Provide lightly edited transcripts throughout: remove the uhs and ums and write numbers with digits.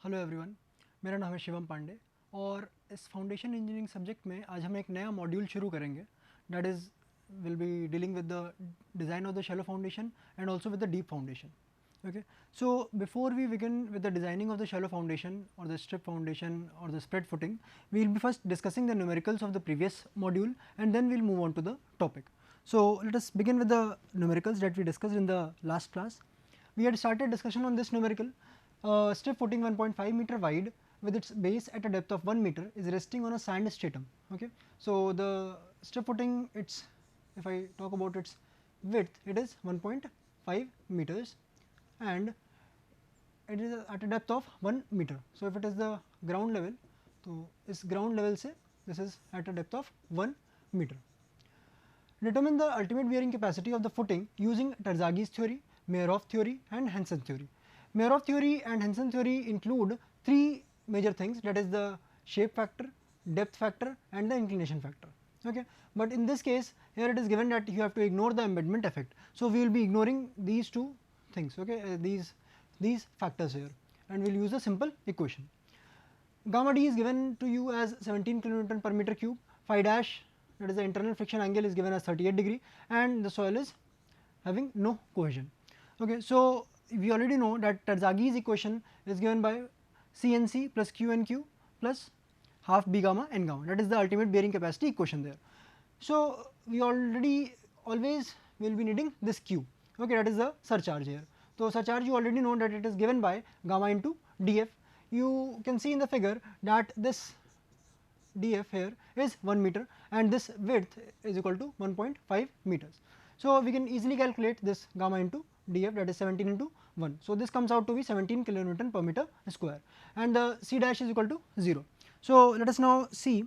Hello everyone, मेरा नाम है शिवम पांडे और इस फाउंडेशन इंजीनियरिंग सब्जेक्ट में आज हम एक नया मॉड्यूल शुरू करेंगे that is will be dealing with the design of the shallow foundation and also with the deep foundation. Okay, so before we begin with the designing of the shallow foundation or the strip foundation or the spread footing, we will be first discussing the numericals of the previous module and then we will move on to the topic. So let us begin with the numericals that we discussed in the last class. We had started discussion on this numerical. Strip footing 1.5 meter wide with its base at a depth of 1 meter is resting on a sand stratum. Okay, so the strip footing, it's, if I talk about its width, it is 1.5 meters and it is at a depth of 1 meter. So if it is the ground level, तो इस ground level से this is at a depth of 1 meter. Determine the ultimate bearing capacity of the footing using Terzaghis theory, Meyerhof theory and Hansen theory. Meyerhof theory and Hansen theory include three major things, that is the shape factor, depth factor and the inclination factor. Okay, but in this case here it is given that you have to ignore the embedment effect. So we will be ignoring these two things, okay, these factors here, and we will use a simple equation. Gamma d is given to you as 17 kN per meter cube, phi dash, that is the internal friction angle, is given as 38 degree and the soil is having no cohesion. Okay, so we already know that Terzaghi's equation is given by CNC plus QNQ plus half B gamma N gamma, that is the ultimate bearing capacity equation there. So we already always will be needing this Q, okay, that is the surcharge here. So surcharge you already know that it is given by gamma into df. You can see in the figure that this df here is 1 meter and this width is equal to 1.5 meters. So we can easily calculate this gamma into df, that is 17 into 1. So this comes out to be 17 kilonewton per meter square and the c dash is equal to 0. So let us now see,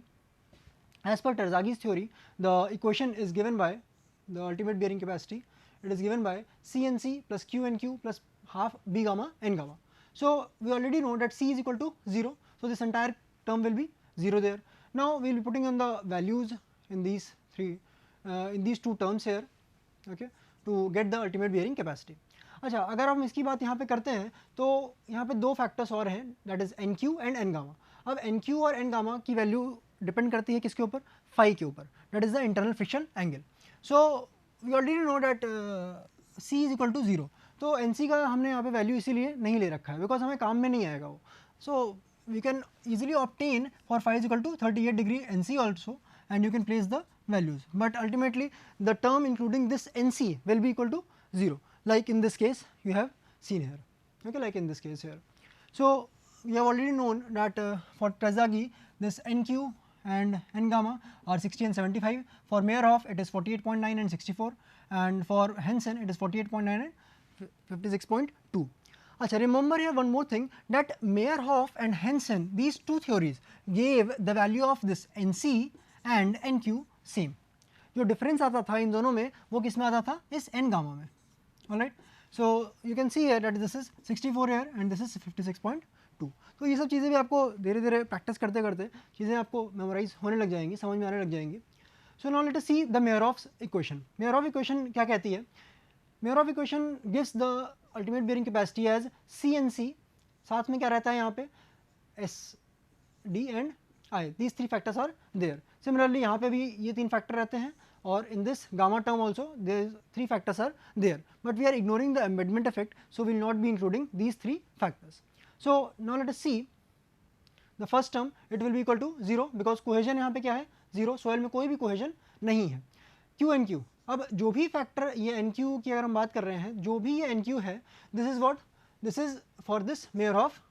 as per Terzaghi's theory, the equation is given by the ultimate bearing capacity, it is given by CNC plus QNQ plus half B gamma N gamma. So we already know that C is equal to 0, so this entire term will be 0 there. Now we will be putting on the values in these two terms here, okay, to get the ultimate bearing capacity. अच्छा, अगर हम इसकी बात यहाँ पे करते हैं तो यहाँ पे दो फैक्टर्स और हैं, that is N Q and N gamma. अब एन क्यू और एन गामा की वैल्यू डिपेंड करती है किसके ऊपर, फाई के ऊपर, that is the internal friction angle. So we already know that C is equal to 0, तो एन सी का हमने यहाँ पे वैल्यू इसीलिए नहीं ले रखा है बिकॉज हमें काम में नहीं आएगा वो. So we can easily obtain for phi is equal to 38 degree N C also and you can place the values, but ultimately the term including this NC will be equal to 0, like in this case you have seen here, okay, like in this case here. So we have already known that for Terzaghi this NQ and N gamma are 60 and 75, for Meyerhof it is 48.9 and 64, and for Hansen it is 48.9 and 56.2. Achha, remember here one more thing, that Meyerhof and Hansen, these two theories gave the value of this NC and NQ same. जो difference आता था इन दोनों में वो किस में आता था, इस एन गामा में. Alright, so you can see here that this is 64 here and this is 56.2. तो ये सब चीज़ें भी आपको धीरे धीरे प्रैक्टिस करते करते चीज़ें आपको मेमोराइज होने लग जाएंगी, समझ में आने लग जाएंगी. So now let us see the Meyerhof equation. Meyerhof equation क्या कहती है? Meyerhof equation gives the ultimate bearing capacity as C N C, साथ में क्या रहता है यहाँ पे, S D and I, these three factors are there. Similarly यहाँ पे भी ये तीन फैक्टर रहते हैं और in this gamma term also there three factors are there, but we are ignoring the embedment effect, so will not be including these three factors. So now let us see the first term, it will be equal to 0 because cohesion यहाँ पे क्या है, 0, soil में कोई भी cohesion नहीं है. Q N Q, अब जो भी फैक्टर ये एन क्यू की अगर हम बात कर रहे हैं, जो भी ये एन क्यू है, this is what, this is for this Meyerhof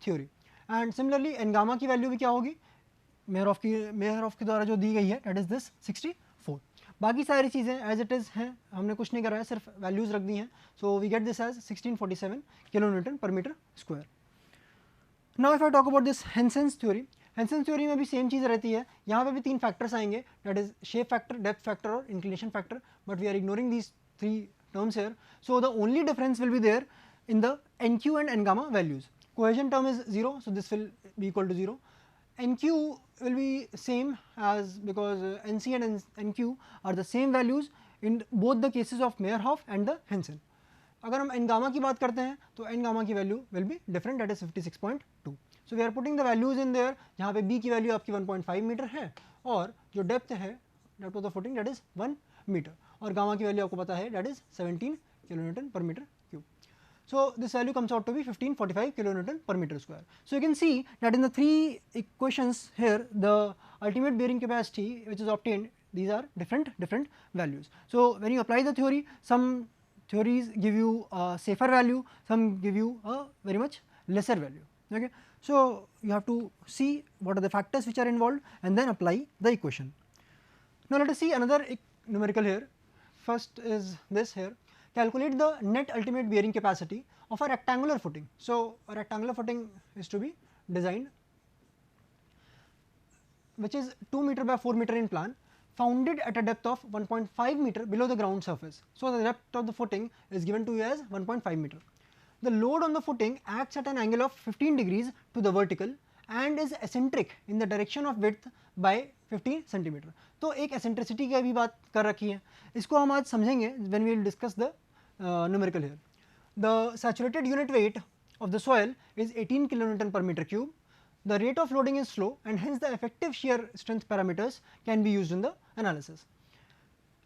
theory. And similarly N gamma की वैल्यू भी क्या होगी, मेयरहोफ के द्वारा जो दी गई है, दैट इज दिस 64. बाकी सारी चीज़ें एज इट इज़ हैं, हमने कुछ नहीं करा है, सिर्फ वैल्यूज़ रख दी हैं. So we get this as 1647 kilonewton per metre square. Now if I talk about this Hansen's theory, Hansen's theory में भी सेम चीज़ रहती है. यहाँ पे भी तीन फैक्टर्स आएंगे, that is shape factor, depth factor और inclination factor, but we are ignoring these three terms here. So the only difference will be there in the N Q and N gamma values. Cohesion term is 0, so this will be equal to 0. NQ will be same as, because NC and NQ are the same values in both the cases of Meyerhof and the Hansen. अगर हम N gamma की बात करते हैं तो N gamma की value will be different, that is 56.2. So we are putting the values in there, जहाँ पे बी की वैल्यू आपकी 1.5 मीटर है और जो डेप्थ है depth of the footing that is 1 metre, और गामा की वैल्यू आपको पता है that is 17 kilonewton per meter cube. So this value comes out to be 1545 kilonewton per meter square. So you can see that in the three equations here, the ultimate bearing capacity which is obtained, these are different values. So when you apply the theory, some theories give you a safer value, some give you a very much lesser value. Okay, so you have to see what are the factors which are involved and then apply the equation. Now let us see another numerical here. First is this here. Calculate the net ultimate bearing capacity of a rectangular footing. So a rectangular footing is to be designed which is 2 meter by 4 meter in plan, founded at a depth of 1.5 meter below the ground surface. So the depth of the footing is given to you as 1.5 meter. The load on the footing acts at an angle of 15 degrees to the vertical and is eccentric in the direction of width by 15 centimeter. तो एक eccentricity की भी बात कर रखी है, इसको हम आज समझेंगे when we will discuss the numerical here. The saturated unit weight of the soil is 18 kilonewton per meter cube. The rate of loading is slow and hence the effective shear strength parameters can be used in the analysis.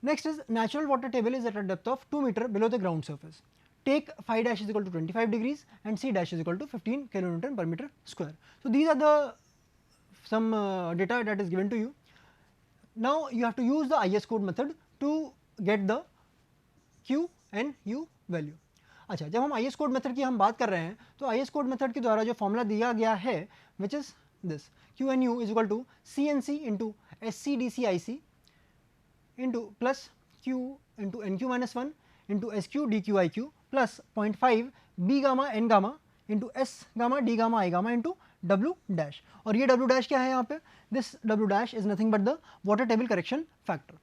Next is natural water table is at a depth of 2 meter below the ground surface. Take phi dash is equal to 25 degrees and c dash is equal to 15 kilonewton per meter square. So these are the some data that is given to you. Now you have to use the IS code method to get the Q and U value. अच्छा, जब हम IS code method की हम बात कर रहे हैं तो IS कोड मेथड के द्वारा जो फॉर्मूला दिया गया है which is this, Q and U is equal to CNC into SCDCIC into plus Q into NQ minus 1 into SQ DQIQ plus 0.5 B gamma N gamma into S gamma D gamma I gamma into W dash. और ये W dash क्या है यहाँ पे, this W dash is nothing but the water table correction factor.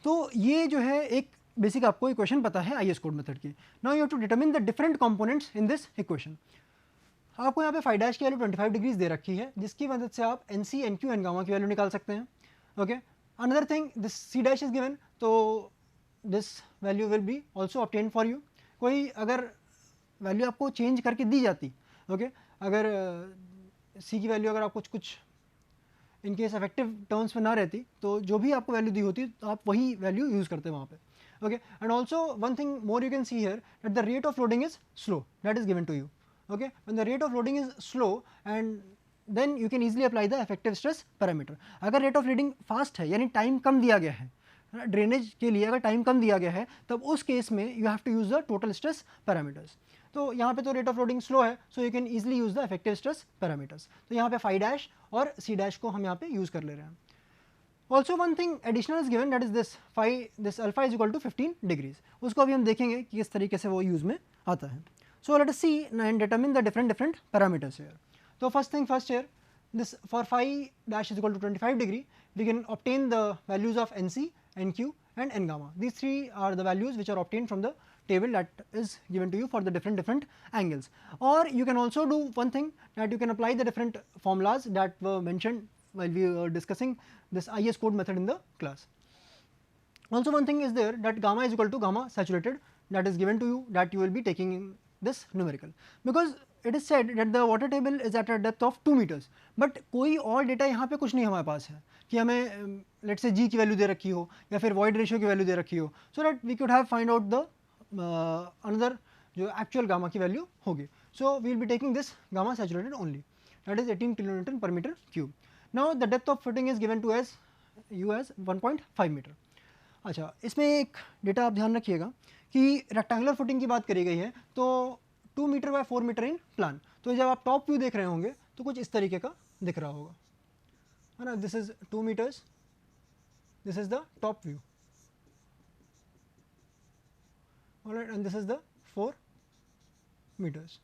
तो ये जो है एक बेसिक आपको इक्वेशन पता है IS कोड मेथड की. Now you have to determine the different components in this equation. आपको यहाँ पे फाई डैश की वैल्यू 25 डिग्रीज दे रखी है जिसकी मदद से आप NC NQ N गामा की वैल्यू निकाल सकते हैं. Okay, another thing this C dash is given, तो this value will be also obtain for you. कोई अगर वैल्यू आपको चेंज करके दी जाती, ओके, अगर C की वैल्यू अगर आपको कुछ इन केस इफेक्टिव टर्म्स में ना रहती तो जो भी आपको वैल्यू दी होती तो आप वही वैल्यू यूज़ करते वहाँ पे. Okay, and also one thing more you can see here that the rate of loading is slow, that is given to you. Okay, when the rate of loading is slow and then you can easily apply the effective stress parameter. अगर rate of loading fast है यानी time कम दिया गया है, drainage के लिए अगर time कम दिया गया है तब उस केस में you have to use the total stress parameters. तो यहाँ पे तो रेट ऑफ लोडिंग स्लो है, so you can easily use the effective stress parameters. तो यहाँ पे फाई डैश और C डैश को हम यहाँ पे यूज़ कर ले रहे हैं. Also one thing additional is given, that is this phi, this alpha is equal to 15 degrees. उसको अभी हम देखेंगे कि किस तरीके से वो यूज़ में आता है. So let us see and determine the different parameters here. So first thing first here, this for phi dash is equal to 25 degree, we can obtain the values of NC, NQ and N gamma. These three are the values which are obtained from the table that is given to you for the different angles. Or you can also do one thing, that you can apply the different formulas that were mentioned while we were discussing this IS code method in the class. Also one thing is there that gamma is equal to gamma saturated, that is given to you, that you will be taking in this numerical, because it is said that the water table is at a depth of 2 meters. But कोई और data यहाँ पे कुछ नहीं हमारे पास है कि हमें लेट्स से G की वैल्यू दे रखी हो या फिर वॉइड रेशियो की वैल्यू दे रखी हो, so that we could have find out the another जो एक्चुअल गामा की वैल्यू होगी. So we will be taking this gamma saturated only, that is 18 kilonewton per meter cube. Now the depth of footing is given to as U as 1.5 metre. अच्छा, इसमें एक data आप ध्यान रखिएगा कि rectangular footing की बात करी गई है तो 2 metre by 4 metre in plan. तो जब आप टॉप व्यू देख रहे होंगे तो कुछ इस तरीके का दिख रहा होगा, है ना. This is 2 metres, this is the top view, alright, and this is the 4 meters.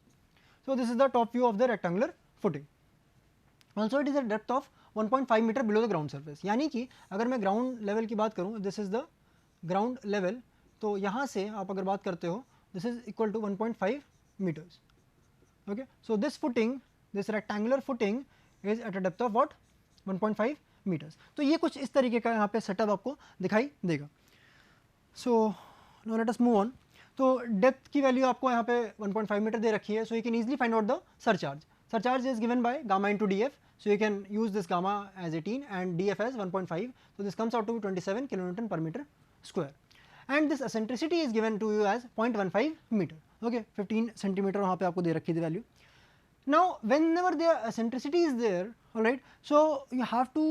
So this is the top view of the rectangular footing. Also it is a depth of 1.5 meter below the ground surface. यानी कि अगर मैं ground level की बात करूँ, this is the ground level, तो यहाँ से आप अगर बात करते हो this is equal to 1.5 meters. Okay, so this footing, this rectangular footing is at a depth of what, 1.5 meters. तो ये कुछ इस तरीके का यहाँ पे सेटअप आपको दिखाई देगा. So now let us move on. तो डेप्थ की वैल्यू आपको यहाँ पे 1.5 मीटर दे रखी है, so you can easily find out the surcharge. Surcharge is given by gamma into df, so you can use this gamma as 18 and df as 1.5, so this comes out to be 27 kilonewton per meter square. And this eccentricity is given to you as 0.15 meter, okay, 15 centimeter वहाँ पे आपको दे रखी है value. Now whenever the eccentricity is there, all right, so you have to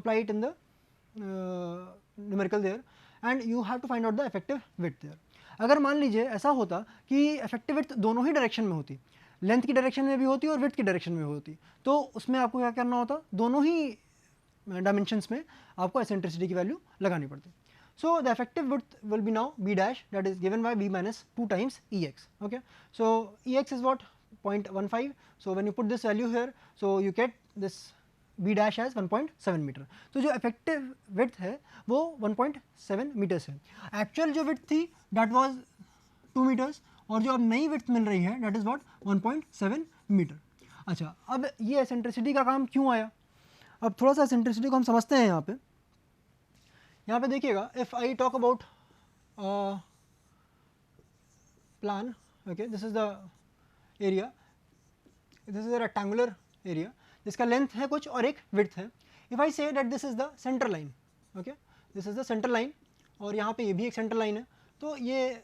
apply it in the numerical there and you have to find out the effective width there. अगर मान लीजिए ऐसा होता कि effective width दोनों ही direction में होती, length की डायरेक्शन में भी होती और विड्थ की डायरेक्शन में होती, तो उसमें आपको क्या करना होता, दोनों ही डायमेंशंस में आपको एसेंट्रिसिटी की वैल्यू लगानी पड़ती. So the effective width will be now B dash, that is given by B minus 2 times EX. Okay, so EX is what 0.15. So when you put this value here, so you get this B dash as 1.7 metre. तो जो effective width है वो 1.7 metres है. Actual जो width थी that was 2 metres और जो अब नई विड्थ मिल रही है दैट इज व्हाट 1.7 मीटर. अच्छा, अब ये एसेंट्रिसिटी का काम क्यों आया, अब थोड़ा सा एसेंट्रिसिटी को हम समझते हैं. यहाँ पे देखिएगा, if I talk about plan, okay, this is the area, this is a rectangular area जिसका लेंथ है कुछ और एक विड्थ है. इफ आई से that this is the centre line, okay, this is the centre line और यहाँ पे ये भी एक सेंटर लाइन है, तो ये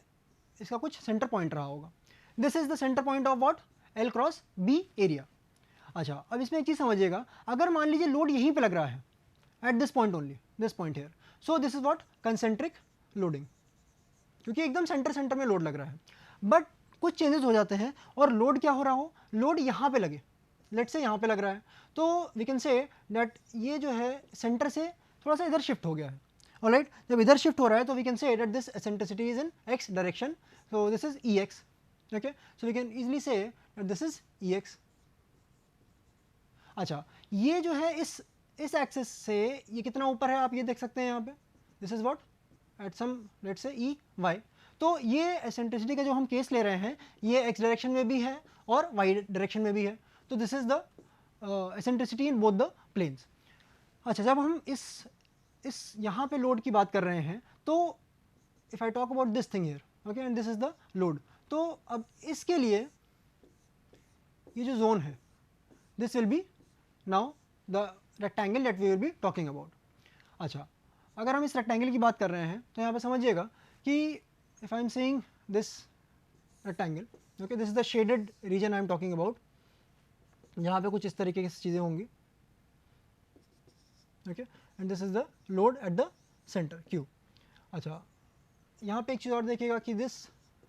इसका कुछ सेंटर पॉइंट रहा होगा. This is the centre point of what L cross B area. अच्छा, अब इसमें एक चीज़ समझिएगा, अगर मान लीजिए लोड यहीं पे लग रहा है at this point only, this point here, so this is what concentric loading, क्योंकि एकदम सेंटर में लोड लग रहा है. बट कुछ चेंजेस हो जाते हैं और लोड क्या हो रहा हो, लोड यहाँ पे लगे, लेट्स से यहाँ पे लग रहा है, तो वी कैन से दैट ये जो है सेंटर से थोड़ा सा इधर शिफ्ट हो गया है. ऑलराइट, जब इधर शिफ्ट हो रहा है तो we can say that this eccentricity is in x direction, so this is Ex. Okay, so we can easily say that this is Ex. अच्छा, ये जो है इस एक्सिस से ये कितना ऊपर है आप ये देख सकते हैं यहाँ पे, this is what at some let's say EY. तो ये एसेंट्रिसिटी का जो हम केस ले रहे हैं ये x डायरेक्शन में भी है और y डायरेक्शन में भी है, तो this is the eccentricity in both the planes. अच्छा, जब हम इस यहाँ पे लोड की बात कर रहे हैं तो if I talk about this thing here, okay, and this is the load, तो अब इसके लिए ये जो जोन है this will be now the rectangle that we will be talking about. अच्छा, अगर हम इस रेक्टेंगल की बात कर रहे हैं तो यहाँ पे समझिएगा कि if I am saying this rectangle, okay, this is the shaded region I am talking about, जहाँ पे कुछ इस तरीके की चीज़ें होंगी, okay, and this is the load at the centre Q. अच्छा, यहाँ पे एक चीज़ और देखिएगा कि this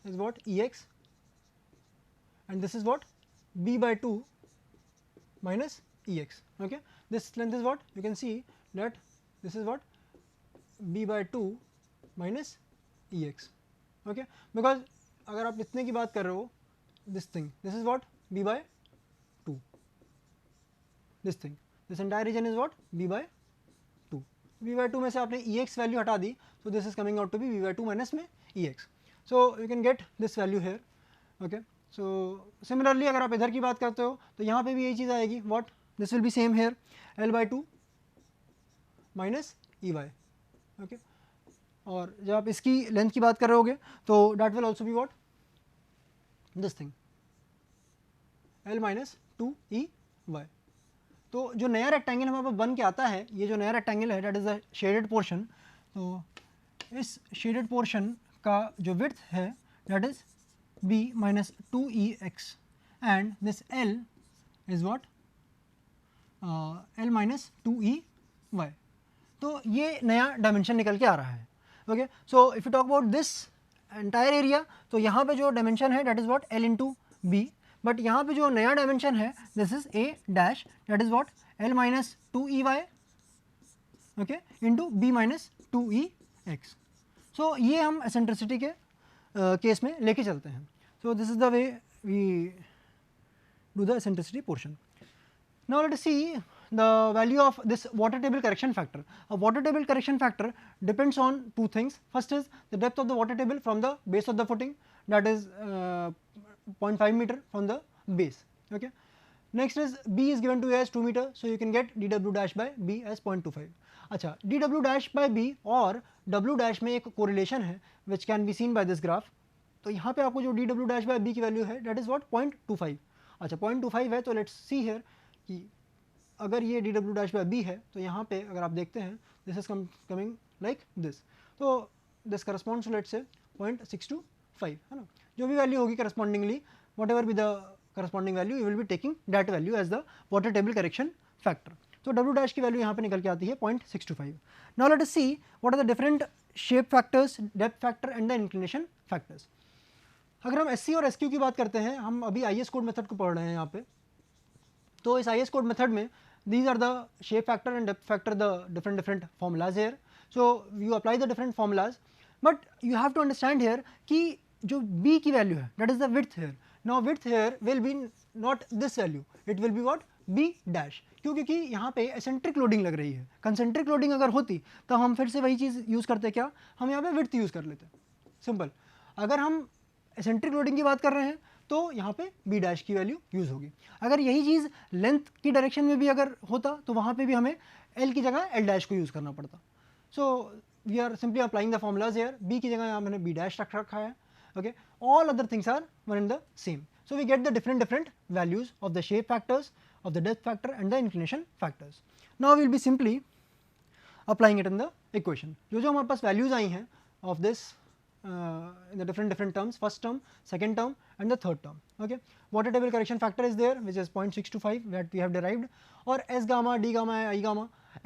is what Ex and this is what B/2 minus Ex. Okay, this length is what you can see that this is what B/2 minus Ex. Okay, because अगर आप इतने की बात कर रहे हो, this is what B/2, this entire region is what B/2. B/2 में से आपने Ex वैल्यू हटा दी, so this is coming out to be B/2 minus में Ex. So you can get this value here. Okay, so similarly अगर आप इधर की बात करते हो तो यहाँ पे भी यही चीज़ आएगी, what this will be same here, L/2 minus Ey. Okay, और जब आप इसकी लेंथ की बात कर रहे होगे तो that will also be what this thing L minus 2Ey. तो जो नया रेक्टेंगल हमारे पास बन के आता है, ये जो नया रेक्टेंगल है that is the shaded portion, तो इस शेडेड पोर्शन का जो विड्थ है that is B minus 2Ex and this L is what L minus 2Ey. तो ये नया डायमेंशन निकल के आ रहा है. Okay, so if you talk about this entire area, तो यहाँ पे जो डायमेंशन है that is what L into B, but यहाँ पे जो नया डायमेंशन है this is A dash that is what L minus 2Ey, okay, into B minus 2Ex. So ये हम एसेंट्रिसिटी के केस में लेके चलते हैं. So this is the way we do the eccentricity portion. Now let us C the value of this water table correction factor. A water table correction factor depends on two things. First is the depth of the water table from the base of the footing, that is 0.5 meter from the base. Okay. Next is B is given to you as 2 meter, so you can get dw dash by B as 0.25. अच्छा, dw dash by B और w dash में एक correlation है which can be seen by this graph. तो यहाँ पे आपको जो D W dash by B की वैल्यू है डेट इज़ व्हाट 0.25। अच्छा 0.25 है, तो लेट्स सी हियर कि अगर ये D W dash by B है तो यहाँ पे अगर आप देखते हैं this is coming like this, तो this corresponds to let's say 0.625 है ना। जो भी वैल्यू होगी correspondingly whatever be the corresponding value you will be taking that value as the water table correction factor. तो डब्ल्यू डैश की value यहाँ पे निकल के आती है 0.625। Now let us see what are the different shape factors, depth factor and the inclination factors. अगर हम एस सी और एस क्यू की बात करते हैं, हम अभी आई एस कोड मेथड को पढ़ रहे हैं यहाँ पे, तो इस आई एस कोड मेथड में these are the shape factor and depth factor, the different formulas here. So you apply the different formulas, but you have to understand here कि जो b की वैल्यू है that is the width here. Now width here will be not this value, it will be what b dash, क्योंकि यहाँ पे eccentric loading लग रही है। कंसेंट्रिक लोडिंग अगर होती तो हम फिर से वही चीज़ यूज़ करते, क्या हम यहाँ पे विड्थ यूज़ कर लेते, सिंपल। अगर हम एसेंट्रिक लोडिंग की बात कर रहे हैं तो यहाँ पे बी डैश की वैल्यू यूज़ होगी। अगर यही चीज़ लेंथ की डायरेक्शन में भी अगर होता तो वहाँ पे भी हमें एल की जगह एल डैश को यूज़ करना पड़ता। So we are simply applying the formulas here, B की जगह यहाँ मैंने बी डैश रख रखा है, okay. All other things are one in the same, so we get the different values of the shape factors, of the depth factor and the inclination factors. Now will be simply applying it in the equation. जो हमारे पास values आई हैं of this in the different terms, first term, second term and the third term, okay. Water table correction factor is there which is 0.625 that we have derived, or S gamma, D gamma, I gamma,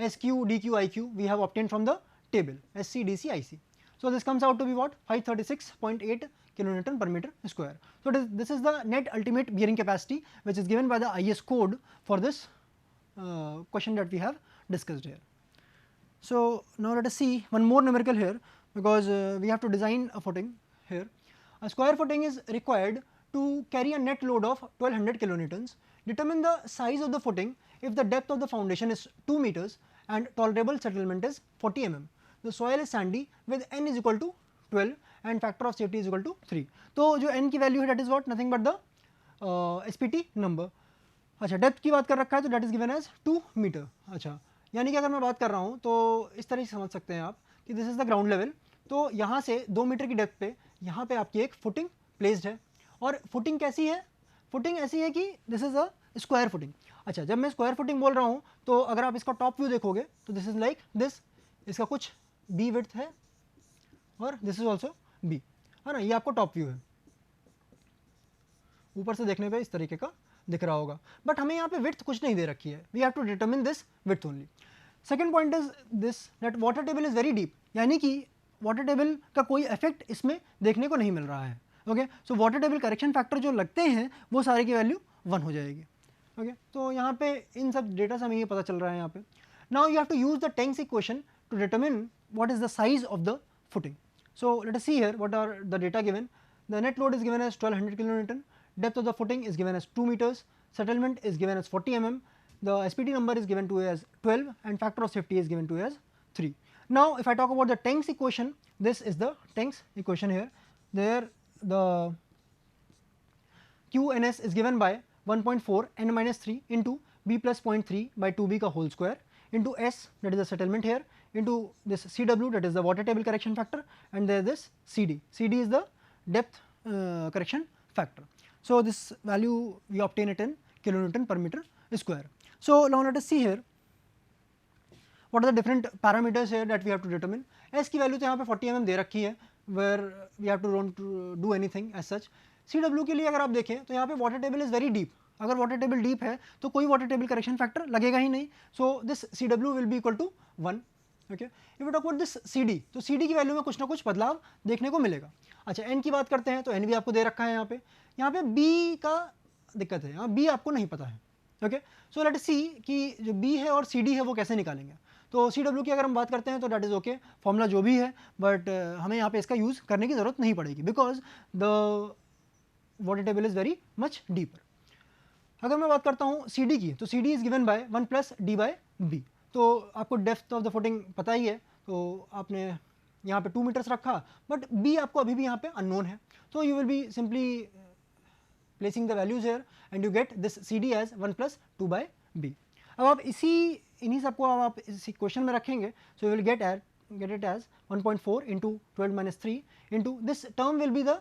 SQ, DQ, IQ we have obtained from the table SC, DC, IC. So this comes out to be what 536.8 kilonewton per meter square. So this is the net ultimate bearing capacity which is given by the IS code for this question that we have discussed here. So now let us see one more numerical here, because we have to design a footing here. A square footing is required to carry a net load of 1200 kilonewtons. Determine the size of the footing if the depth of the foundation is 2 meters and tolerable settlement is 40 mm. The soil is sandy with n is equal to 12 and factor of safety is equal to 3. तो जो n की value है that is what nothing but the SPT number. अच्छा depth की बात कर रखा है तो that is given as 2 metre. अच्छा यानी कि अगर मैं बात कर रहा हूँ तो इस तरह से समझ सकते हैं आप कि this is the ground level, तो यहाँ से 2 मीटर की डेप्थ पे यहाँ पे आपकी एक फुटिंग प्लेस्ड है। और फुटिंग कैसी है, फुटिंग ऐसी है कि this is a square footing. अच्छा जब मैं स्क्वायर फुटिंग बोल रहा हूँ तो अगर आप इसका टॉप व्यू देखोगे तो दिस इज लाइक दिस, इसका कुछ बी विड्थ है और दिस इज ऑल्सो बी, है ना। ये आपको टॉप व्यू है, ऊपर से देखने पे इस तरीके का दिख रहा होगा, बट हमें यहाँ पे विड्थ कुछ नहीं दे रखी है, we have to determine this width only. Second point is this that water table is very deep, यानी कि वाटर टेबल का कोई इफेक्ट इसमें देखने को नहीं मिल रहा है, okay. So water table correction factor जो लगते हैं वो सारे की वैल्यू 1 हो जाएगी, ओके। तो यहाँ पे इन सब डेटा से हमें ये पता चल रहा है यहाँ पे। Now you have to use the Teng's equation to determine what is the size of the footing. So let us see here what are the data given. The net load is given as 1200 kilonewton, depth of the footing is given as 2 meters, settlement is given as 40 mm, the SPT number is given to as 12 and factor of safety is given to as 3. Now if I talk about the Tenks equation, this is the Tenks equation here. There the QNS is given by 1.4 n minus 3 into b plus 0.3 by 2b ka whole square into S, that is the settlement here, into this CW, that is the water table correction factor, and there is this CD. CD is the depth correction factor. So this value we obtain it in kilonewton per meter square. So now let us see here what are the different parameters here that we have to determine. S की value तो यहाँ पे 40 mm दे रखी है, where we have to don't do anything as such. CW के लिए अगर आप देखें तो यहाँ पे water table is very deep. अगर water table deep है तो कोई water table correction factor लगेगा ही नहीं. So this CW will be equal to 1. Okay. If we talk about this CD, तो CD की वैल्यू में कुछ ना कुछ बदलाव देखने को मिलेगा. अच्छा n की बात करते हैं तो n भी आपको दे रखा है यहाँ पे B का दिक्कत है, यहाँ B आपको नहीं पता है, ओके। सो लेट अस सी कि जो B है और CD है वो कैसे निकालेंगे। तो CW की अगर हम बात करते हैं तो दैट इज़ ओके, फॉर्मूला जो भी है, बट हमें यहाँ पे इसका यूज़ करने की ज़रूरत नहीं पड़ेगी because the water table is very much deeper. अगर मैं बात करता हूँ CD की, तो CD is given by 1 plus D by B। तो आपको डेप्थ ऑफ द फुटिंग पता ही है, तो आपने यहाँ पे 2 मीटर्स रखा, बट B आपको अभी भी यहाँ पे अननोन है, तो you will be simply placing the values here and you get this CD as 1 plus 2 by B। अब आप इन्हीं सबको अब आप इस इक्वेशन में रखेंगे, so you will get it as 1.4 into 12 minus 3 into this term will be the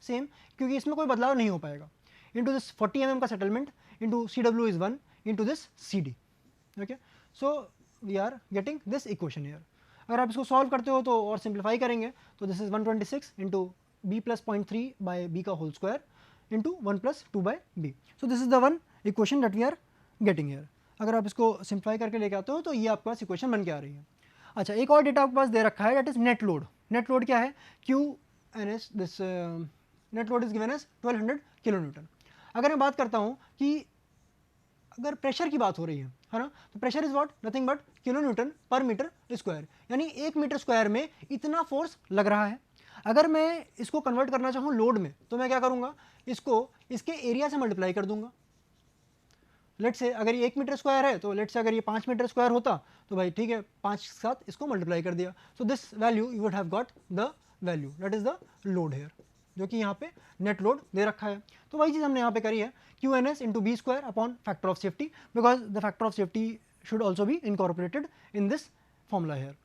same, क्योंकि इसमें कोई बदलाव नहीं हो पाएगा. इंटू दिस 40 mm का settlement into CW is 1 into this CD. Okay, so we are getting this equation here. अगर आप इसको सॉल्व करते हो तो और सिंप्लीफाई करेंगे तो this is 126 into b plus 0.3 by b का whole square into 1 plus 2 by b. So this is the one equation that we are getting here. अगर आप इसको सिंप्लीफाई करके लेके आते हो तो ये आपके पास इक्वेशन बन के आ रही है. अच्छा, एक और डेटा आपके पास दे रखा है, दैट इज नेट लोड. नेट लोड क्या है? QNS, this net load is given as 1200 kilonewton. अगर मैं बात करता हूँ कि अगर प्रेशर की बात हो रही है ना, तो pressure is what, nothing but kilo Newton पर मीटर स्क्वायर, यानी 1 मीटर स्क्वायर में इतना फोर्स लग रहा है. अगर मैं इसको कन्वर्ट करना चाहूँ लोड में तो मैं क्या करूँगा, इसको इसके एरिया से मल्टीप्लाई कर दूंगा. लेट से अगर ये 1 मीटर स्क्वायर है तो लेट से अगर ये 5 मीटर स्क्वायर होता तो भाई ठीक है, 5 के साथ इसको मल्टीप्लाई कर दिया. So this value you would have got the value that is the load here, जो कि यहाँ पे नेट लोड दे रखा है. तो वही चीज़ हमने यहाँ पे करी है, QNS into B square upon factor of safety, because the factor of safety should also be incorporated in this formula here.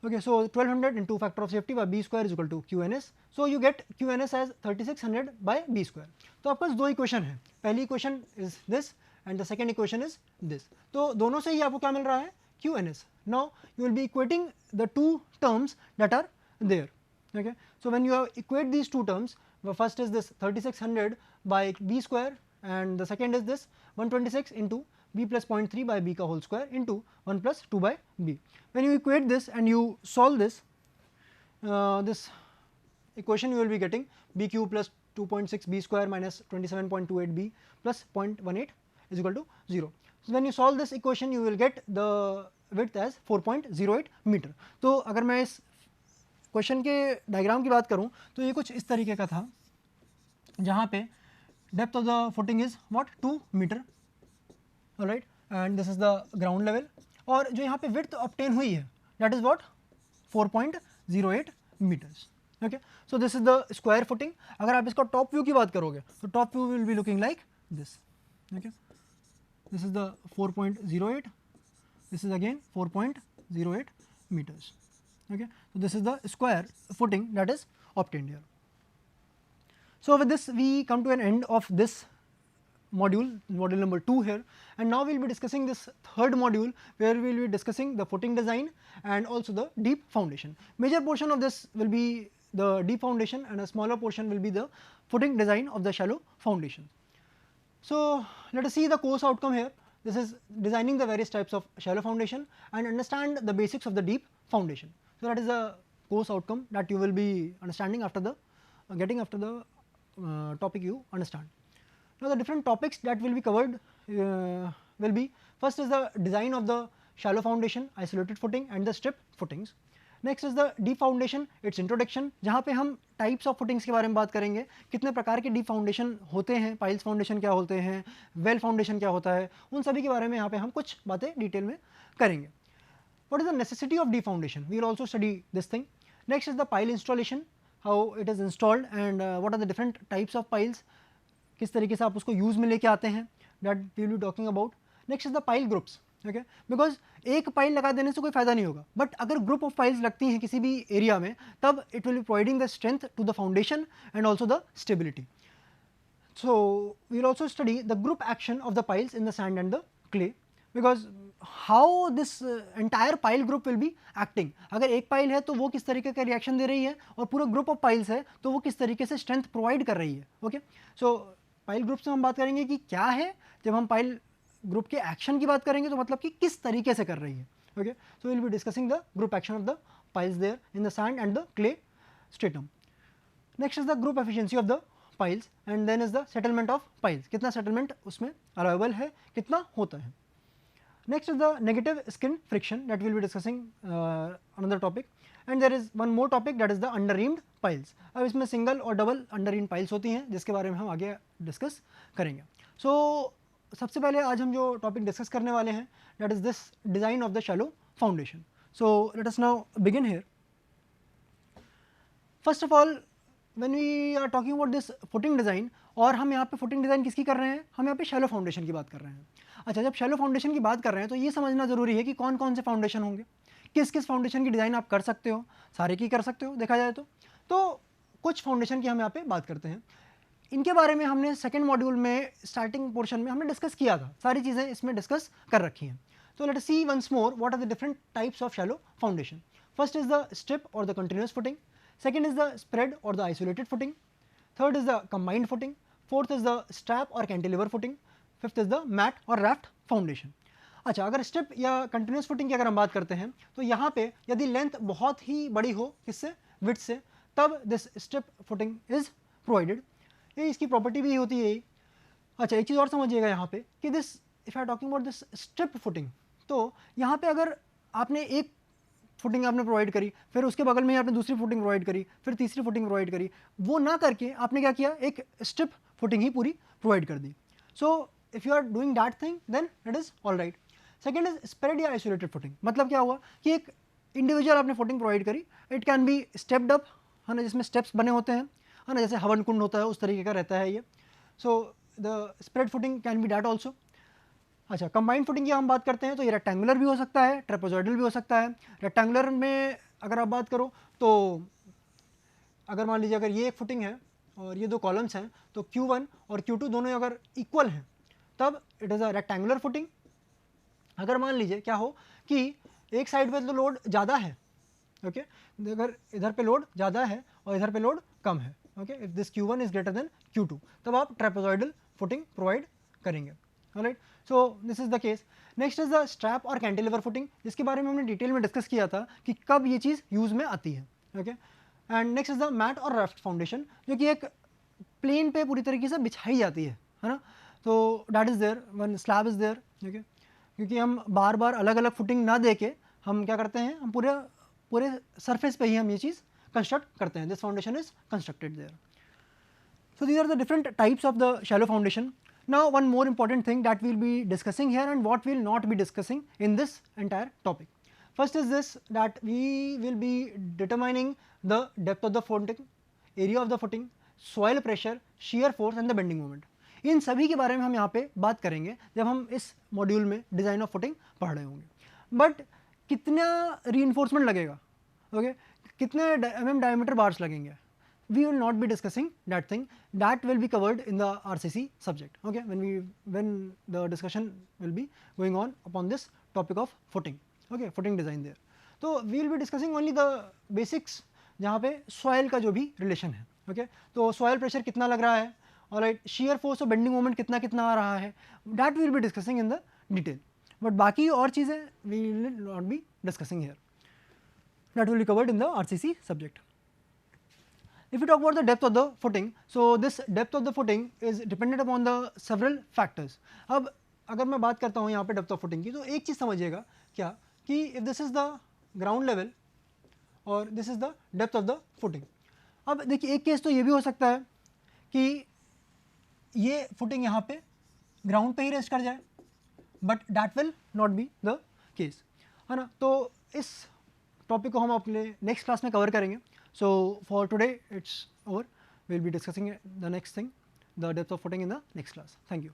Okay, so 1200 into factor of safety by b square is equal to QNS. So you get QNS as 3600 by b square. तो आपके पास दो equation है, पहली equation is this and the second equation is this. तो दोनों से ही आपको क्या मिल रहा है? QNS. Now you will be equating the two terms that are there. Okay, so when you equate these two terms, the first is this 3600 by b square and the second is this 126 into b plus 0.3 by b का whole square into 1 plus 2 by b. When you equate this and you solve this, this equation you will be getting bq plus 2.6 b square minus 27.28 b plus 0.18 is equal to 0. So when you solve this equation you will get the width as 4.08 meter. तो अगर मैं इस question के diagram की बात करूं तो ये कुछ इस तरीके का था, जहाँ पे depth of the footing is what 2 metre, right, and this is the ground level. और जो यहाँ पे विड्थ ऑब्टेन हुई है that is what 4.08 metres. Okay, so this is the square footing. अगर आप इसका टॉप व्यू की बात करोगे तो top view will be looking like this. Okay, this is the 4.08, this is again 4.08 meters. Okay, so this is the square footing that is obtained here. So with this we come to an end of this module, module number 2 here, and now we will be discussing this third module where we will be discussing the footing design and also the deep foundation. Major portion of this will be the deep foundation and a smaller portion will be the footing design of the shallow foundation. So let us see the course outcome here. This is designing the various types of shallow foundation and understand the basics of the deep foundation. So that is the course outcome that you will be understanding after the getting after the topic you understand. Now the different topics that will be covered will be, first is the design of the shallow foundation, isolated footing and the strip footings. Next is the deep foundation, it's introduction, जहाँ पे हम types of footings के बारे में बात करेंगे, कितने प्रकार के डीप फाउंडेशन होते हैं, पाइल्स फाउंडेशन क्या होते हैं, वेल फाउंडेशन क्या होता है, उन सभी के बारे में यहाँ पे हम कुछ बातें डिटेल में करेंगे. What is the necessity of deep foundation, we will also study this thing. Next is the pile installation, how it is installed and what are the different types of piles, किस तरीके से आप उसको use में लेके आते हैं, that we will be talking about. Next is the pile groups. Okay, because एक पाइल लगा देने से कोई फायदा नहीं होगा, बट अगर ग्रुप ऑफ पाइल्स लगती हैं किसी भी एरिया में तब it will be providing the strength to the foundation and also the stability. So we will also study the group action of the piles in the sand and the clay, because how this entire pile group will be acting. अगर एक pile है तो वो किस तरीके का reaction दे रही है, और पूरा ग्रुप ऑफ पाइल्स है तो वो किस तरीके से स्ट्रेंथ प्रोवाइड कर रही है. ओके, सो पाइल ग्रुप से हम बात करेंगे कि क्या है, जब हम पाइल ग्रुप के एक्शन की बात करेंगे तो मतलब कि किस तरीके से कर रही है. Okay, so will be discussing the group action of the piles there in the sand and the clay stratum. Next is the group efficiency of the piles and then is the settlement of piles, कितना settlement उसमें arrival है, कितना होता है. Next is the negative skin friction that will be discussing another topic, and there is one more topic that is the under reamed piles. अब इसमें single और double under reamed piles होती हैं जिसके बारे में हम आगे डिस्कस करेंगे. सो सबसे पहले आज हम जो टॉपिक डिस्कस करने वाले हैं that is this design of the shallow foundation. So let us now begin here. First of all when we are talking about this footing design, और हम यहाँ पे फुटिंग डिज़ाइन किसकी कर रहे हैं, हम यहाँ पे शैलो फाउंडेशन की बात कर रहे हैं. अच्छा, जब शैलो फाउंडेशन की बात कर रहे हैं तो ये समझना ज़रूरी है कि कौन कौन से फाउंडेशन होंगे, किस किस फाउंडेशन की डिज़ाइन आप कर सकते हो, सारे की कर सकते हो देखा जाए तो कुछ फाउंडेशन की हम यहाँ पे बात करते हैं। इनके बारे में हमने सेकेंड मॉड्यूल में स्टार्टिंग पोर्शन में हमने डिस्कस किया था, सारी चीज़ें इसमें डिस्कस कर रखी हैं। तो let us see once more what are the different types of shallow foundation. First is the strip और the continuous footing, second is the spread और the isolated footing, third is the combined footing, fourth is the strap और cantilever footing, fifth is the mat और raft foundation. अच्छा, अगर strip या continuous footing की अगर हम बात करते हैं तो यहाँ पे यदि लेंथ बहुत ही बड़ी हो, किससे, विड्थ से, तब this strip footing is provided. ये इसकी प्रॉपर्टी भी होती है यही। अच्छा, एक चीज़ और समझिएगा यहाँ पे कि this if I talking about this strip footing, तो यहाँ पे अगर आपने एक फुटिंग आपने प्रोवाइड करी, फिर उसके बगल में आपने दूसरी फुटिंग प्रोवाइड करी, फिर तीसरी फुटिंग प्रोवाइड करी, वो ना करके आपने क्या किया, एक स्ट्रिप फुटिंग ही पूरी प्रोवाइड कर दी। So if you are doing that thing then it is all right. Second is spread या आइसोलेटेड फुटिंग। मतलब क्या हुआ कि एक इंडिविजुअल आपने फुटिंग प्रोवाइड करी, it can be stepped up, है ना, जिसमें स्टेप्स बने होते हैं, है ना, जैसे हवन कुंड होता है उस तरीके का रहता है ये। So the spread footing can be that also. अच्छा, कंबाइंड फुटिंग की हम बात करते हैं तो ये रेक्टेंगुलर भी हो सकता है, ट्रेपेजॉइडल भी हो सकता है। रेक्टेंगुलर में अगर आप बात करो तो अगर मान लीजिए अगर ये एक फुटिंग है और ये दो कॉलम्स हैं, तो Q1 और Q2 दोनों अगर इक्वल हैं तब it is a rectangular footing. अगर मान लीजिए क्या हो कि एक साइड पे तो लोड ज़्यादा है, ओके, अगर इधर पे लोड ज़्यादा है और इधर पे लोड कम है, okay, if this Q1 is greater than Q2, तब आप ट्रेपेजॉइडल फुटिंग प्रोवाइड करेंगे। Alright, so this is the case. Next is the strap और कैंटिलीवर फुटिंग, जिसके बारे में हमने डिटेल में डिस्कस किया था कि कब ये चीज़ यूज़ में आती है, okay. And next is the mat और राफ्ट फाउंडेशन, जो कि एक प्लेन पे पूरी तरीके से बिछाई जाती है ना। तो that is there one slab is there, okay, क्योंकि हम बार बार अलग अलग फुटिंग ना दे के हम क्या करते हैं, हम पूरे सरफेस पे ही हम ये चीज़ कंस्ट्रक्ट करते हैं। This foundation is constructed there. So these are the different types of the shallow foundation. Now one more important thing that we'll be discussing here and what we'll not be discussing in this entire topic. First is this, that we will be determining the depth of the footing, area of the footing, soil pressure, shear force and the bending moment. इन सभी के बारे में हम यहाँ पे बात करेंगे जब हम इस मॉड्यूल में डिज़ाइन ऑफ फुटिंग पढ़ रहे होंगे। बट कितना रीइंफोर्समेंट लगेगा, ओके, कितने डायमीटर बार्स लगेंगे, we will not be discussing that thing. That will be covered in the RCC subject, okay, when the discussion will be going on upon this topic of footing, okay, footing design there. So we will be discussing only the basics, जहाँ पे soil का जो भी relation है, okay, तो soil pressure कितना लग रहा है, alright, shear force और bending moment कितना कितना आ रहा है, that we will be discussing in the detail. But बाकी और चीज़ें we will not be discussing here. That will be covered in the RCC subject. If you talk about the depth of the footing, so this depth of the footing is dependent upon the several factors. अब अगर मैं बात करता हूँ यहाँ पे depth of footing की, तो एक चीज़ समझिएगा क्या, कि if this is the ground level और this is the depth of the footing. अब देखिए एक केस तो ये भी हो सकता है कि ये footing यहाँ पे ground पे ही रेस्ट कर जाए, but that will not be the case, है ना। तो इस टॉपिक को हम अपने नेक्स्ट क्लास में कवर करेंगे। So for today it's over. We'll be discussing the next thing, the depth of footing, in the next class. Thank you.